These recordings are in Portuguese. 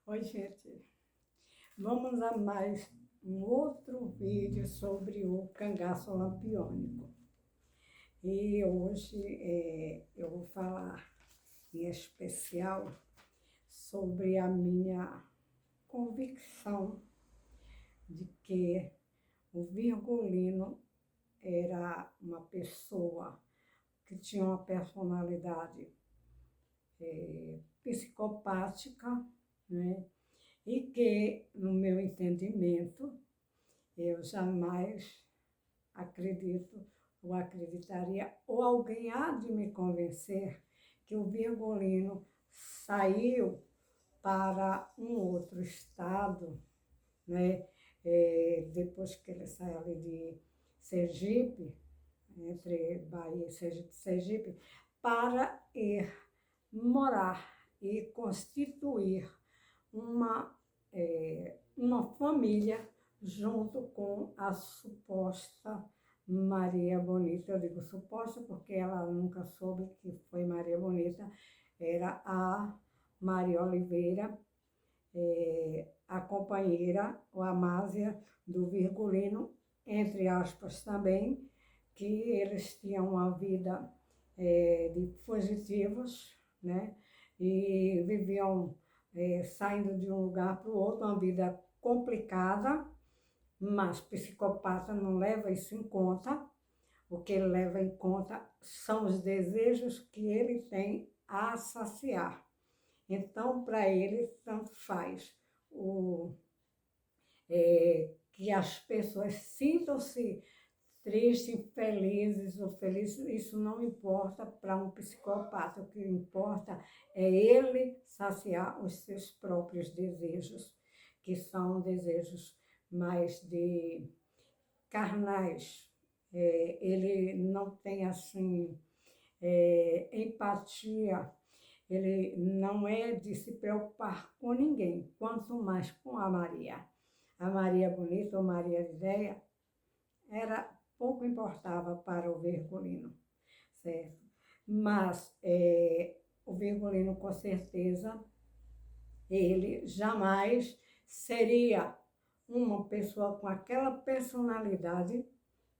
Oi, gente. Vamos a mais um outro vídeo sobre o cangaço lampiônico. E hoje eu vou falar em especial sobre a minha convicção de que o Virgulino era uma pessoa que tinha uma personalidade psicopática, né? E que, no meu entendimento, eu jamais acredito ou acreditaria, ou alguém há de me convencer que o Virgulino saiu para um outro estado, né? Depois que ele saiu ali de Sergipe, entre Bahia e Sergipe, para ir morar e constituir uma, uma família junto com a suposta Maria Bonita. Eu digo suposta porque ela nunca soube que foi Maria Bonita, era a Maria Oliveira, a companheira, ou a Amásia do Virgulino, entre aspas também, que eles tinham uma vida de fugitivos, né? E viviam saindo de um lugar para o outro, uma vida complicada, mas psicopata não leva isso em conta. O que ele leva em conta são os desejos que ele tem a saciar. Então, para ele, tanto faz que as pessoas sintam-se tristes, felizes ou felizes, isso não importa para um psicopata. O que importa é ele saciar os seus próprios desejos, que são desejos mais de carnais. Ele não tem, assim, empatia, ele não é de se preocupar com ninguém, quanto mais com a Maria. A Maria Bonita ou Maria Ideia pouco importava para o Virgulino, certo? Mas o Virgulino, com certeza, ele jamais seria uma pessoa com aquela personalidade,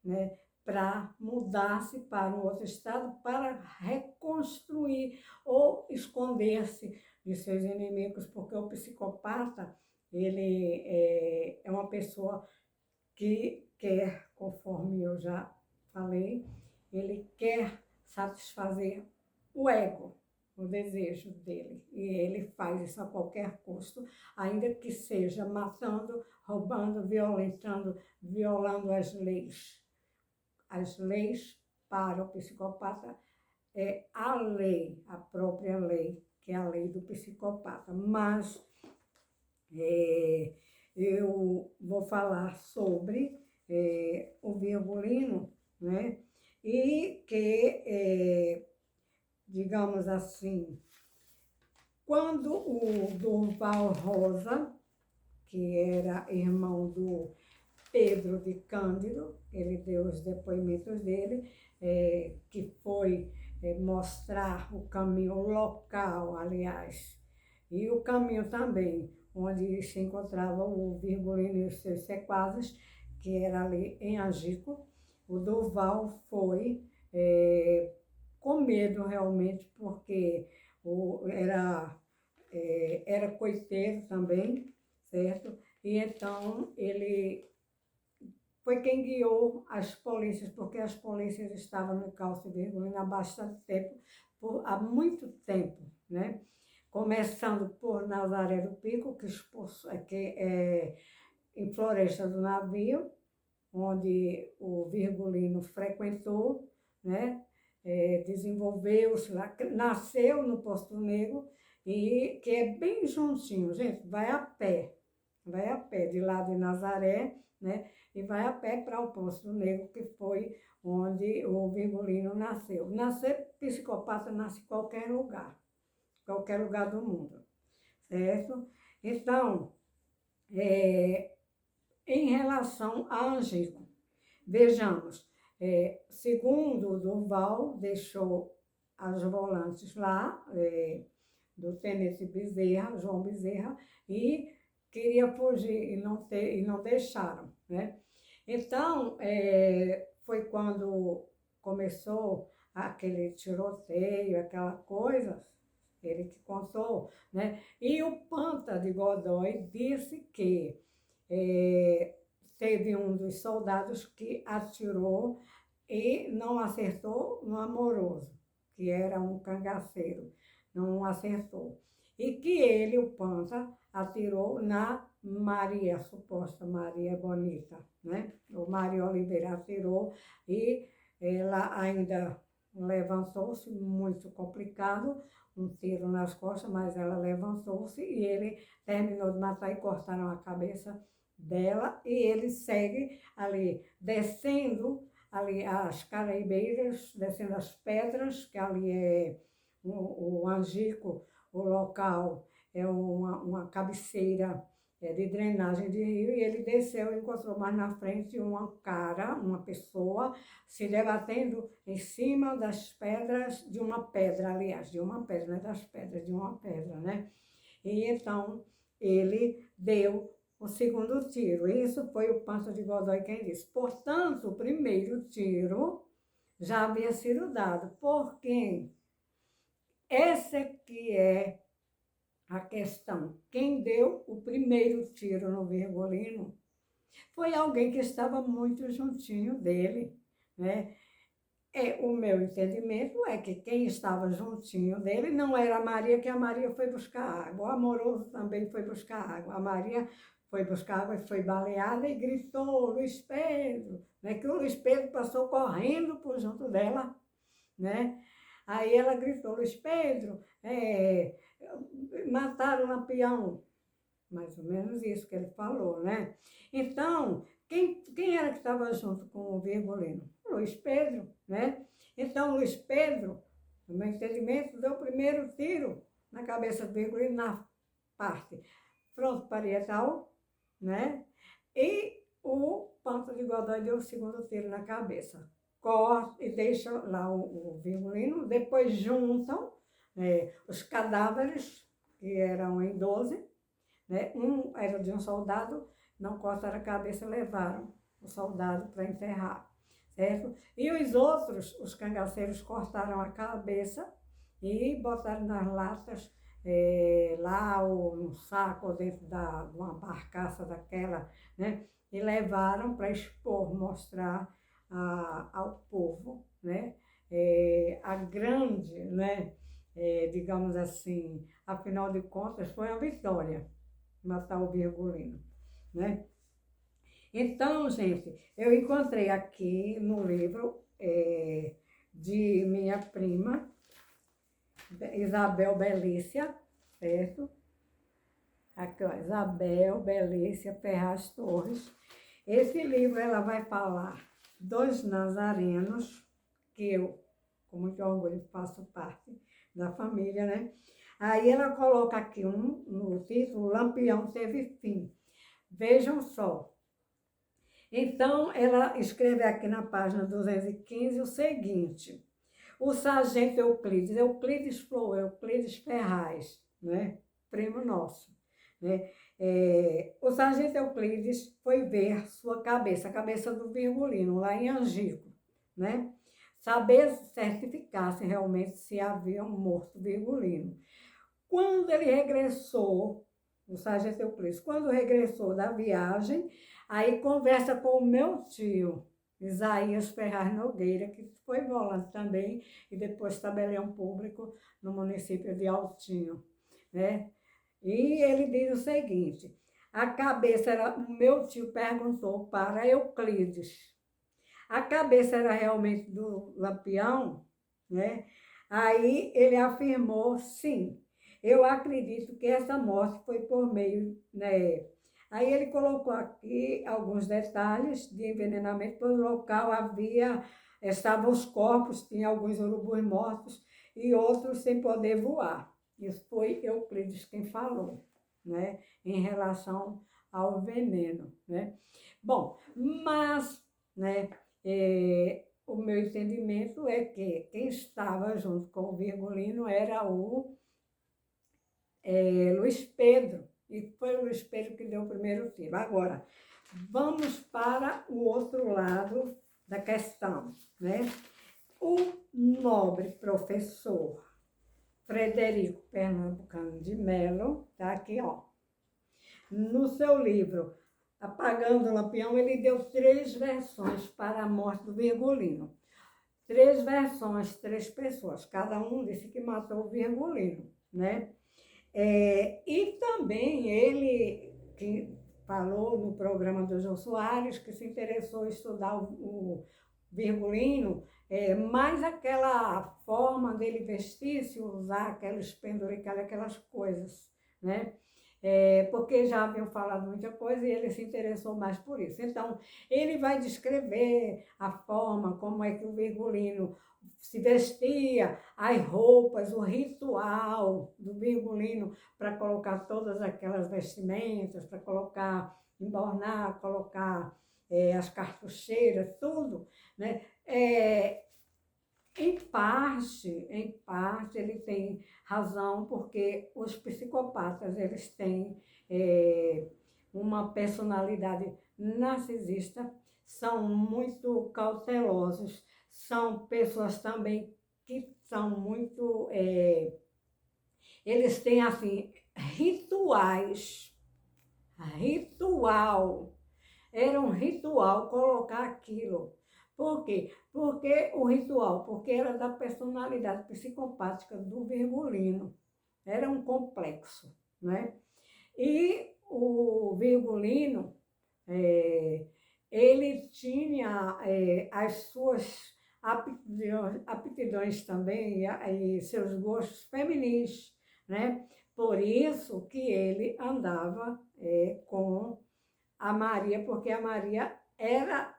né, para mudar-se para um outro estado, para reconstruir ou esconder-se de seus inimigos, porque o psicopata, ele é uma pessoa que quer, conforme eu já falei, ele quer satisfazer o ego, o desejo dele. E ele faz isso a qualquer custo, ainda que seja matando, roubando, violando as leis. As leis para o psicopata é a lei, a própria lei, que é a lei do psicopata. Mas eu vou falar sobre o Virgulino, né? E que, digamos assim, quando o Durval Rosa, que era irmão do Pedro de Cândido, ele deu os depoimentos dele, que foi mostrar o caminho local, aliás, e o caminho também, onde se encontrava o Virgulino e os seus sequazes, que era ali em Angico. O Durval foi com medo realmente, porque era coiteiro também, certo? E então ele foi quem guiou as polícias, porque as polícias estavam no encalço de Virgulino há bastante tempo, há muito tempo, né? Começando por Nazaré do Pico, que é em Floresta do Navio, onde o Virgulino frequentou, né? Desenvolveu-se lá, nasceu no Posto Negro, e que é bem juntinho, gente, vai a pé de lá de Nazaré, né? E vai a pé para o Posto Negro, que foi onde o Virgulino nasceu. Nascer psicopata nasce em qualquer lugar do mundo, certo? Então, em relação a Angico, vejamos, segundo Durval, deixou as volantes lá, do tenente Bezerra, João Bezerra, e queria fugir e não deixaram, né? Então, foi quando começou aquele tiroteio, aquela coisa, ele que contou, né? E o Panta de Godoy disse que teve um dos soldados que atirou e não acertou no Amoroso, que era um cangaceiro, não acertou. E que ele, o Panta, atirou na Maria, suposta Maria Bonita, né? O Maria Oliveira atirou e ela ainda levantou-se, muito complicado, um tiro nas costas, mas ela levantou-se e ele terminou de matar e cortaram a cabeça dela e ele segue ali, descendo ali as caraibeiras, descendo as pedras, que ali é o Angico, o local é uma cabeceira de drenagem de rio, e ele desceu e encontrou mais na frente uma pessoa, se debatendo em cima das pedras, de uma pedra, aliás, de uma pedra, não é das pedras, de uma pedra, né? E então ele deu o segundo tiro. Isso foi o Panta de Godoy quem disse. Portanto, o primeiro tiro já havia sido dado. Por quem? Essa que é a questão. Quem deu o primeiro tiro no Virgulino foi alguém que estava muito juntinho dele, né? O meu entendimento é que quem estava juntinho dele não era a Maria, que a Maria foi buscar água. O Amoroso também foi buscar água. A Maria foi buscar água e foi baleada e gritou, Luiz Pedro, né? Que o Luiz Pedro passou correndo por junto dela, né? Aí ela gritou, Luiz Pedro, mataram o Lampião. Mais ou menos isso que ele falou, né? Então, quem era que estava junto com o Virgulino? Luiz Pedro, né? Então, Luiz Pedro, no meu entendimento, deu o primeiro tiro na cabeça do Virgulino, na parte fronto-parietal, né? E o Panta de Godoy deu o segundo tiro na cabeça. Corta e deixa lá o Virgulino, depois juntam os cadáveres, que eram em 12, né? Um era de um soldado, não cortaram a cabeça, levaram o soldado para enterrar, certo? E os outros, os cangaceiros, cortaram a cabeça e botaram nas latas, lá ou no saco, ou dentro de uma barcaça daquela, né? E levaram para expor, mostrar ao povo, né? A grande, né? Digamos assim, afinal de contas, foi a vitória, matar o Virgulino, né? Então, gente, eu encontrei aqui no livro de minha prima, Isabel Belícia, certo? Aqui, ó, Isabel Belícia Ferraz Torres. Esse livro ela vai falar dos nazarenos, que eu, com muito orgulho, faço parte da família, né? Aí ela coloca aqui no título, Lampião teve fim. Vejam só. Então, ela escreve aqui na página 215 o seguinte: o sargento Euclides Ferraz, né? Primo nosso, né? O sargento Euclides foi ver sua cabeça, a cabeça do Virgulino, lá em Angico, né? Saber certificar se realmente se havia morto Virgulino. Quando ele regressou, o sargento Euclides, quando regressou da viagem, aí conversa com o meu tio, Isaías Ferraz Nogueira, que foi volante também e depois tabelião público no município de Altinho, né? E ele diz o seguinte: a cabeça era, o meu tio perguntou para Euclides, a cabeça era realmente do Lampião, né? Aí ele afirmou sim. Eu acredito que essa morte foi por meio, né? Aí ele colocou aqui alguns detalhes de envenenamento, pois no local estavam os corpos, tinha alguns urubus mortos e outros sem poder voar. Isso foi Euclides quem falou, né? Em relação ao veneno, né? Bom, mas, né? O meu entendimento é que quem estava junto com o Virgulino era o Luiz Pedro, e foi o Luiz Pedro que deu o primeiro tiro. Agora, vamos para o outro lado da questão, né? O nobre professor Frederico Pernambucano de Melo, tá aqui, ó. No seu livro Apagando o Lampião, ele deu 3 versões para a morte do Virgulino. 3 versões, 3 pessoas. Cada um disse que matou o Virgulino, né? E também ele, que falou no programa do Jô Soares, que se interessou em estudar o Virgulino, mais aquela forma dele vestir, se usar aqueles penduricalhos, aquelas coisas, né? Porque já haviam falado muita coisa e ele se interessou mais por isso. Então, ele vai descrever a forma, como é que o Virgulino se vestia, as roupas, o ritual do Virgulino para colocar todas aquelas vestimentas, para colocar, embornar, colocar as cartucheiras, tudo, né? Em parte, ele tem razão, porque os psicopatas, eles têm uma personalidade narcisista, são muito cautelosos, são pessoas também que são muito... eles têm, assim, ritual. Era um ritual colocar aquilo. Por quê? Porque o ritual, porque era da personalidade psicopática do Virgulino. Era um complexo, né? E o Virgulino, ele tinha as suas aptidões também e seus gostos feminis, né? Por isso que ele andava com a Maria, porque a Maria era,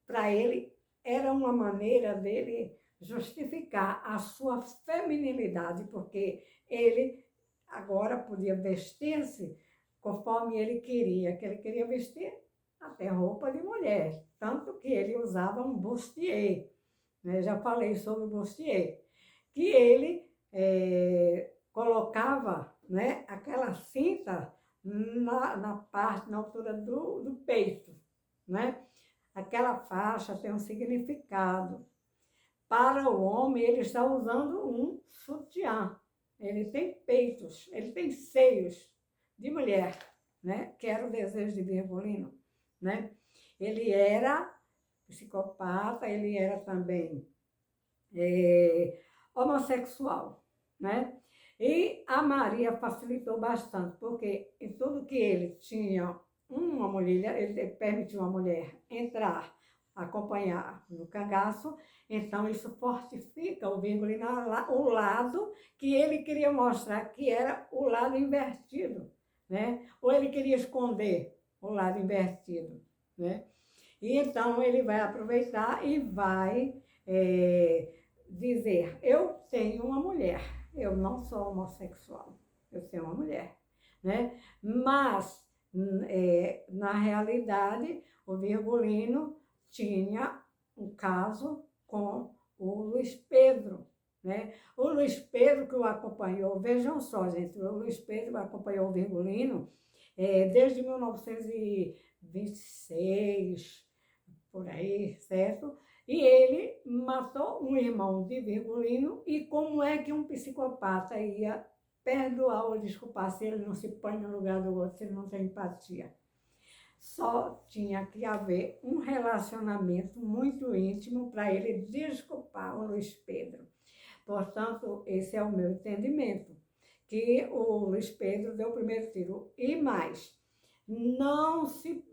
para ele, era uma maneira dele justificar a sua feminilidade, porque ele agora podia vestir-se conforme ele queria, que ele queria vestir até roupa de mulher, tanto que ele usava um bustier, né? Já falei sobre o bustier, que ele colocava, né, aquela cinta na altura do peito, né? Aquela faixa tem um significado. Para o homem, ele está usando um sutiã. Ele tem peitos, ele tem seios de mulher, né? Que era o desejo de Virgulino, né? Ele era psicopata, ele era também homossexual, né? E a Maria facilitou bastante, porque em tudo que ele tinha uma mulher, ele permitiu uma mulher entrar, acompanhar no cangaço, então isso fortifica o Virgulino, o lado que ele queria mostrar, que era o lado invertido, né? Ou ele queria esconder o lado invertido, né? E então ele vai aproveitar e vai dizer, eu tenho uma mulher, eu não sou homossexual, eu tenho uma mulher, né? Mas, na realidade, o Virgulino tinha um caso com o Luiz Pedro, né? O Luiz Pedro que o acompanhou, vejam só, gente, o Luiz Pedro acompanhou o Virgulino desde 1926, por aí, certo? E ele matou um irmão de Virgulino, e como é que um psicopata ia perdoar ou desculpar se ele não se põe no lugar do outro, se ele não tem empatia? Só tinha que haver um relacionamento muito íntimo para ele desculpar o Luiz Pedro. Portanto, esse é o meu entendimento, que o Luiz Pedro deu o primeiro tiro. E mais, não se,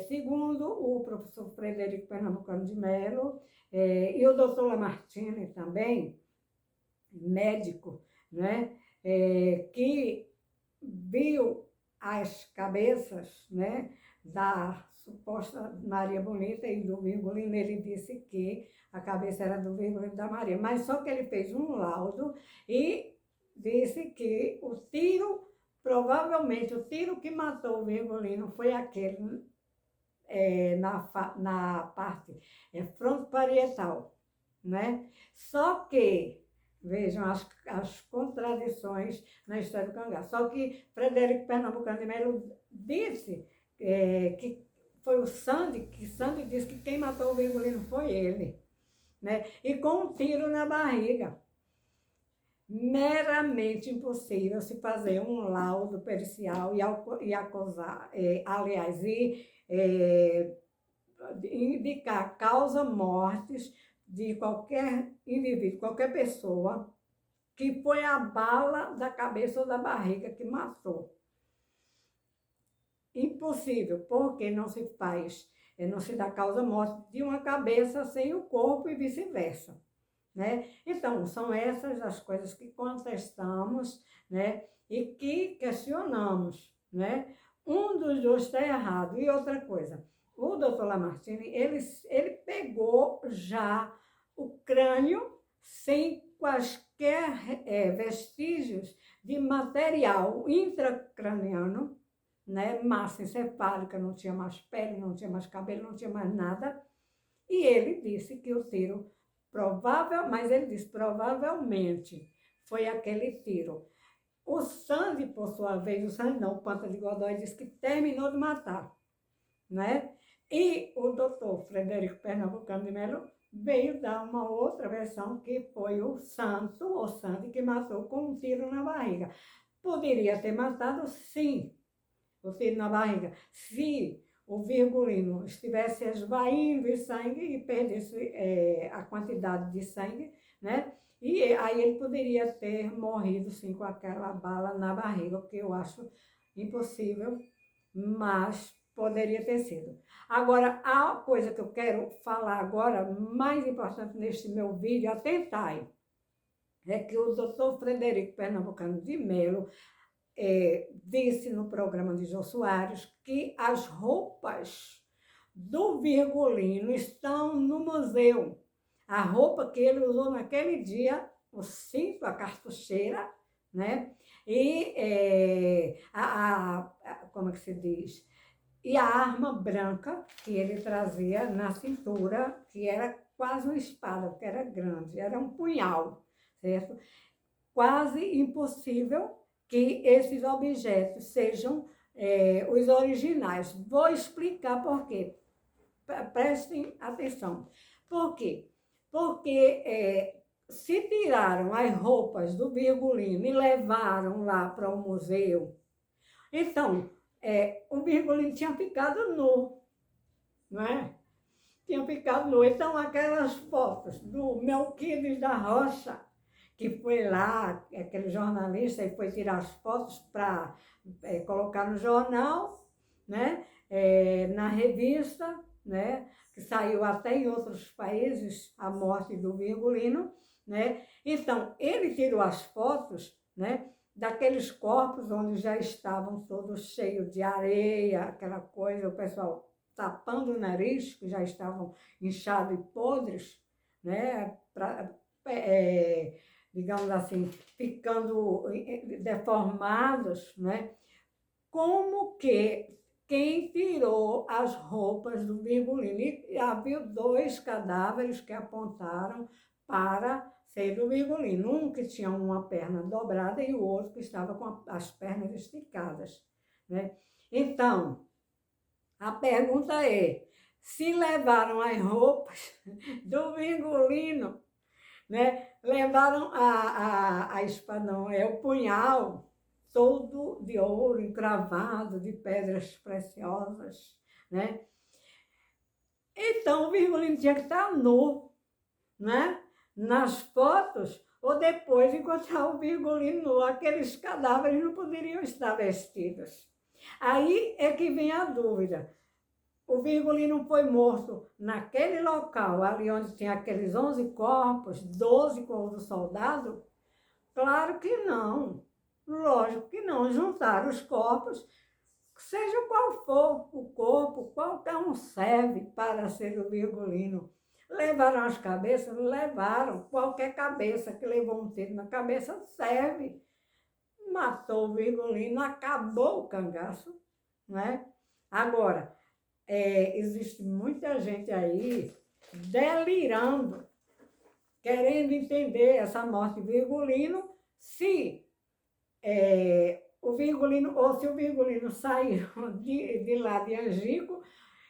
segundo o professor Frederico Pernambucano de Melo e o doutor Lamartine também, médico, né, que viu as cabeças, né, da suposta Maria Bonita e do Virgulino, ele disse que a cabeça era do Virgulino e da Maria, mas só que ele fez um laudo e disse que o tiro, provavelmente o tiro que matou o Virgulino foi aquele na parte frontoparietal, né? Só que Vejam as contradições na história do cangaço. Só que Frederico Pernambucano de Melo disse que foi o Sandy, que Sandy disse que quem matou o Virgulino foi ele, né? E com um tiro na barriga. Meramente impossível se fazer um laudo pericial e acusar, indicar causa-mortes de qualquer indivíduo, qualquer pessoa, que foi a bala da cabeça ou da barriga que matou. Impossível, porque não se faz, não se dá causa-morte de uma cabeça sem o corpo e vice-versa, né? Então, são essas as coisas que contestamos, né? E que questionamos, né? Um dos dois está errado. E outra coisa, o doutor Lamartine, ele pegou já o crânio sem quaisquer vestígios de material intracraniano, né? Massa encefálica, não tinha mais pele, não tinha mais cabelo, não tinha mais nada. E ele disse que o tiro mas ele disse provavelmente foi aquele tiro. O Sandy, por sua vez, o Sandy não, o Panta de Godoy, disse que terminou de matar, né? E o doutor Frederico Pernambucano de Melo veio dar uma outra versão, que foi o Sandy, que matou com um tiro na barriga. Poderia ter matado, sim, o tiro na barriga, se o Virgulino estivesse esvaindo de sangue e perdesse a quantidade de sangue, né? E aí ele poderia ter morrido, sim, com aquela bala na barriga, o que eu acho impossível, mas poderia ter sido. Agora, a coisa que eu quero falar agora, mais importante neste meu vídeo, atentai, é que o doutor Frederico Pernambucano de Melo disse no programa de Jô Soares que as roupas do Virgulino estão no museu. A roupa que ele usou naquele dia, o cinto, a cartucheira, né? E como é que se diz? E a arma branca que ele trazia na cintura, que era quase uma espada, porque era grande, era um punhal, certo? Quase impossível que esses objetos sejam os originais. Vou explicar por quê. Prestem atenção. Por quê? Porque se tiraram as roupas do Virgulino e levaram lá para o museu, então o Virgulino tinha ficado nu, não é? Tinha ficado nu. Então, aquelas fotos do Melquides da Rocha, que foi lá, aquele jornalista, e foi tirar as fotos para colocar no jornal, né? Na revista, né? Que saiu até em outros países, a morte do Virgulino, né? Então, ele tirou as fotos, né? Daqueles corpos onde já estavam todos cheios de areia, aquela coisa, o pessoal tapando o nariz, que já estavam inchados e podres, né? Digamos assim, ficando deformados, né? Como que quem tirou as roupas do Virgulino? E havia 2 cadáveres que apontaram para ser do Virgulino. Um que tinha uma perna dobrada e o outro que estava com as pernas esticadas, né? Então, a pergunta é, se levaram as roupas do Virgulino, né? Levaram a espada, não, o punhal todo de ouro, encravado, de pedras preciosas, né? Então, o Virgulino tinha que estar nu, né? Nas fotos, ou depois encontrar o Virgulino nu. Aqueles cadáveres não poderiam estar vestidos. Aí é que vem a dúvida. O Virgulino foi morto naquele local, ali onde tinha aqueles 11 corpos, 12 com o do soldado? Claro que não. Lógico que não. Juntaram os corpos, seja qual for o corpo, qualquer um serve para ser o Virgulino. Levaram as cabeças? Levaram. Qualquer cabeça que levou um tiro na cabeça serve. Matou o Virgulino, acabou o cangaço, né? Agora, existe muita gente aí delirando querendo entender essa morte de Virgulino, se o Virgulino, ou se o Virgulino saiu de lá de Angico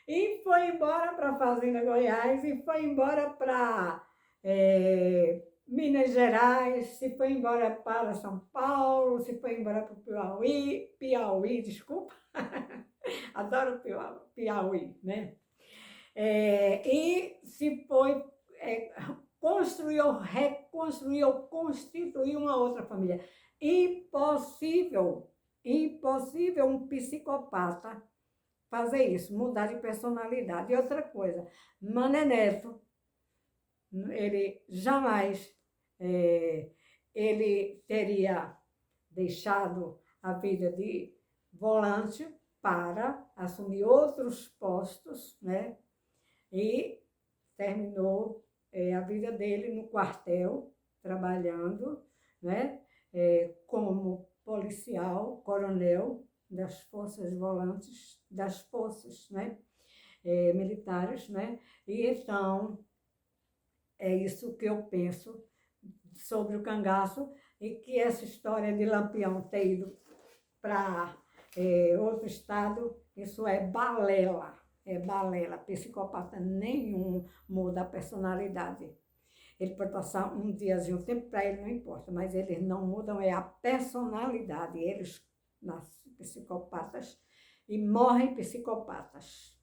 e foi embora para a Fazenda Goiás, e foi embora para Minas Gerais, se foi embora para São Paulo, se foi embora para o Piauí, desculpa, adoro Piauí, né? E se foi, construiu, reconstruiu, constituiu uma outra família. Impossível, impossível um psicopata fazer isso, mudar de personalidade. E outra coisa, Mané Neto, ele jamais ele teria deixado a vida de volante para assumir outros postos, né? E terminou a vida dele no quartel, trabalhando, né? Como policial, coronel das forças volantes, das forças, né? Militares, né? E então, é isso que eu penso sobre o cangaço, e que essa história de Lampião ter ido para outro estado, isso é balela. É balela. Psicopata nenhum muda a personalidade. Ele pode passar um diazinho, um tempo para ele não importa, mas eles não mudam, é a personalidade. Eles nascem psicopatas e morrem psicopatas.